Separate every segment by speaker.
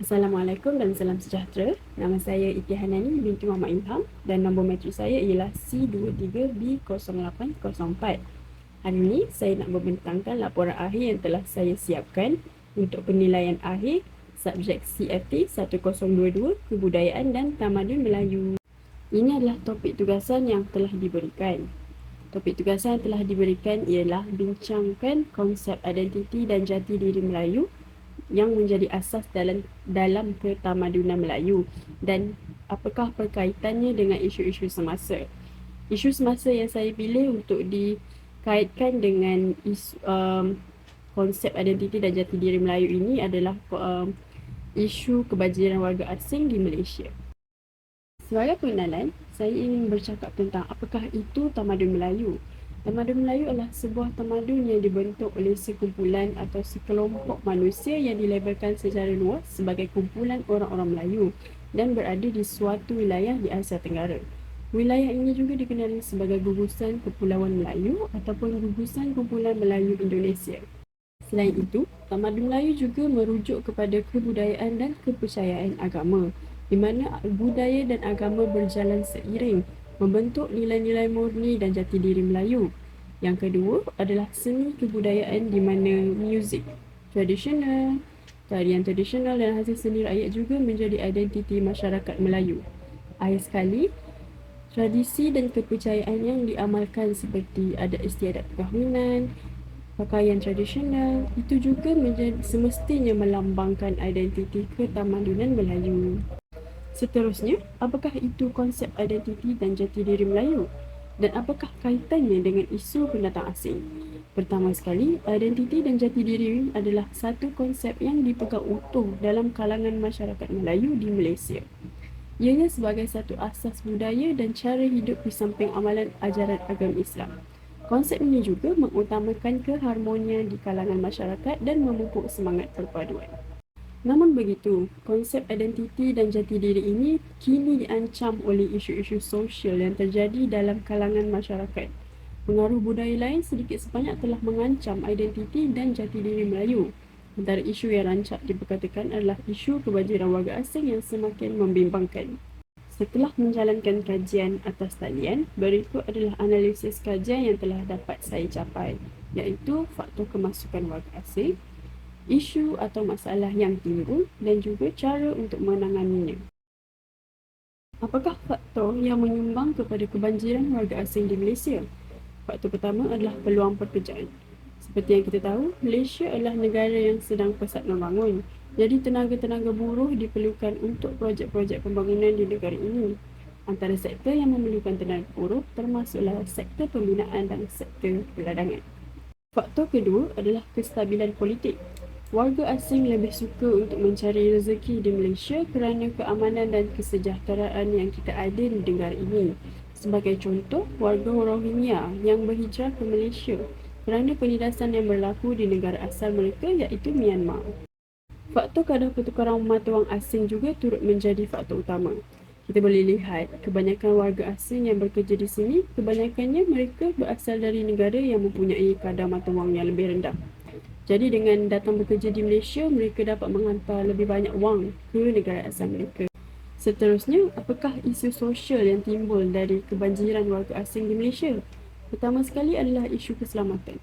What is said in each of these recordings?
Speaker 1: Assalamualaikum dan salam sejahtera. Nama saya Iti Hanani binti Muhammad Ilham dan nombor matrik saya ialah C23B0804. Hari ini saya nak membentangkan laporan akhir yang telah saya siapkan untuk penilaian akhir subjek CFT 1022 Kebudayaan dan Tamadun Melayu. Ini adalah topik tugasan yang telah diberikan. Topik tugasan yang telah diberikan ialah bincangkan konsep identiti dan jati diri Melayu yang menjadi asas dalam ketamadunan Melayu dan apakah perkaitannya dengan isu-isu semasa. Isu semasa yang saya pilih untuk dikaitkan dengan konsep identiti dan jati diri Melayu ini adalah isu kebanjiran warga asing di Malaysia. Sebagai pengenalan, saya ingin bercakap tentang apakah itu tamadun Melayu. Tamadun Melayu adalah sebuah tamadun yang dibentuk oleh sekumpulan atau sekelompok manusia yang dilabelkan secara luas sebagai kumpulan orang-orang Melayu dan berada di suatu wilayah di Asia Tenggara. Wilayah ini juga dikenali sebagai gugusan Kepulauan Melayu ataupun gugusan Kumpulan Melayu Indonesia. Selain itu, tamadun Melayu juga merujuk kepada kebudayaan dan kepercayaan agama, di mana budaya dan agama berjalan seiring membentuk nilai-nilai murni dan jati diri Melayu. Yang kedua adalah seni kebudayaan di mana muzik tradisional, tarian tradisional dan hasil seni rakyat juga menjadi identiti masyarakat Melayu. Akhir sekali, tradisi dan kepercayaan yang diamalkan seperti adat istiadat perkahwinan, pakaian tradisional, itu juga semestinya melambangkan identiti ketamadunan Melayu. Seterusnya, apakah itu konsep identiti dan jati diri Melayu? Dan apakah kaitannya dengan isu pendatang asing? Pertama sekali, identiti dan jati diri adalah satu konsep yang dipegang utuh dalam kalangan masyarakat Melayu di Malaysia. Ianya sebagai satu asas budaya dan cara hidup di samping amalan ajaran agama Islam. Konsep ini juga mengutamakan keharmonian di kalangan masyarakat dan memupuk semangat perpaduan. Namun begitu, konsep identiti dan jati diri ini kini diancam oleh isu-isu sosial yang terjadi dalam kalangan masyarakat. Pengaruh budaya lain sedikit sebanyak telah mengancam identiti dan jati diri Melayu. Antara isu yang rancak diperkatakan adalah isu kebanjiran warga asing yang semakin membimbangkan. Setelah menjalankan kajian atas talian, berikut adalah analisis kajian yang telah dapat saya capai, iaitu faktor kemasukan warga asing, isu atau masalah yang timbul dan juga cara untuk menanganinya. Apakah faktor yang menyumbang kepada kebanjiran warga asing di Malaysia? Faktor pertama adalah peluang pekerjaan. Seperti yang kita tahu, Malaysia adalah negara yang sedang pesat membangun. Jadi tenaga-tenaga buruh diperlukan untuk projek-projek pembangunan di negara ini. Antara sektor yang memerlukan tenaga buruh termasuklah sektor pembinaan dan sektor perladangan. Faktor kedua adalah kestabilan politik. Warga asing lebih suka untuk mencari rezeki di Malaysia kerana keamanan dan kesejahteraan yang kita ada di negara ini. Sebagai contoh, warga Rohingya yang berhijrah ke Malaysia kerana penindasan yang berlaku di negara asal mereka iaitu Myanmar. Faktor kadar pertukaran mata wang asing juga turut menjadi faktor utama. Kita boleh lihat kebanyakan warga asing yang bekerja di sini, kebanyakannya mereka berasal dari negara yang mempunyai kadar mata wang yang lebih rendah. Jadi dengan datang bekerja di Malaysia, mereka dapat menghantar lebih banyak wang ke negara asal mereka. Seterusnya, apakah isu sosial yang timbul dari kebanjiran warga asing di Malaysia? Pertama sekali adalah isu keselamatan.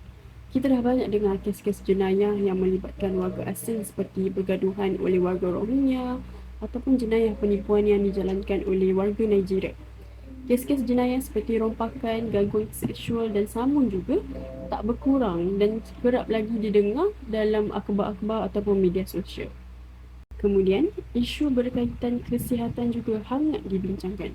Speaker 1: Kita dah banyak dengar kes-kes jenayah yang melibatkan warga asing seperti bergaduhan oleh warga Rohingya ataupun jenayah penipuan yang dijalankan oleh warga Nigeria. Kes-kes jenayah seperti rompakan, gangguan seksual dan samun juga tak berkurang dan kerap lagi didengar dalam akhbar-akhbar ataupun media sosial. Kemudian, isu berkaitan kesihatan juga hangat dibincangkan.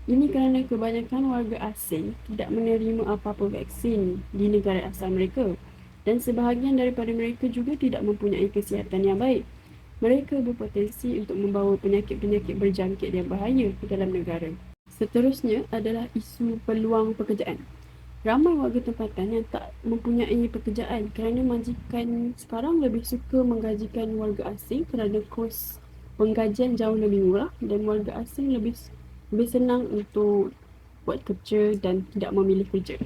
Speaker 1: Ini kerana kebanyakan warga asing tidak menerima apa-apa vaksin di negara asal mereka dan sebahagian daripada mereka juga tidak mempunyai kesihatan yang baik. Mereka berpotensi untuk membawa penyakit-penyakit berjangkit yang bahaya ke dalam negara. Seterusnya adalah isu peluang pekerjaan. Ramai warga tempatan yang tak mempunyai pekerjaan kerana majikan sekarang lebih suka menggajikan warga asing kerana kos penggajian jauh lebih murah dan warga asing lebih senang untuk buat kerja dan tidak memilih kerja.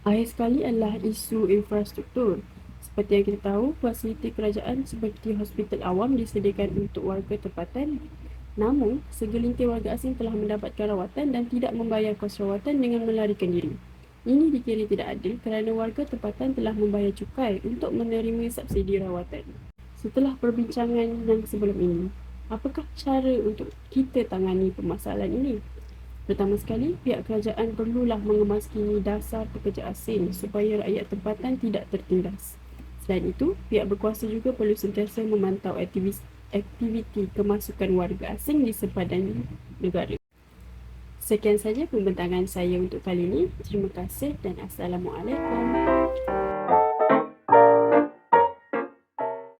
Speaker 1: Akhir sekali adalah isu infrastruktur. Seperti yang kita tahu, fasiliti kerajaan seperti hospital awam disediakan untuk warga tempatan. Namun, segelintir warga asing telah mendapatkan rawatan dan tidak membayar kos rawatan dengan melarikan diri. Ini dikira tidak adil kerana warga tempatan telah membayar cukai untuk menerima subsidi rawatan. Setelah perbincangan yang sebelum ini, apakah cara untuk kita tangani permasalahan ini? Pertama sekali, pihak kerajaan perlulah mengemas dasar pekerja asing supaya rakyat tempatan tidak tertindas. Selain itu, pihak berkuasa juga perlu sentiasa memantau aktiviti kemasukan warga asing di sepadan negara. Sekian saja pembentangan saya untuk kali ini. Terima kasih dan Assalamualaikum.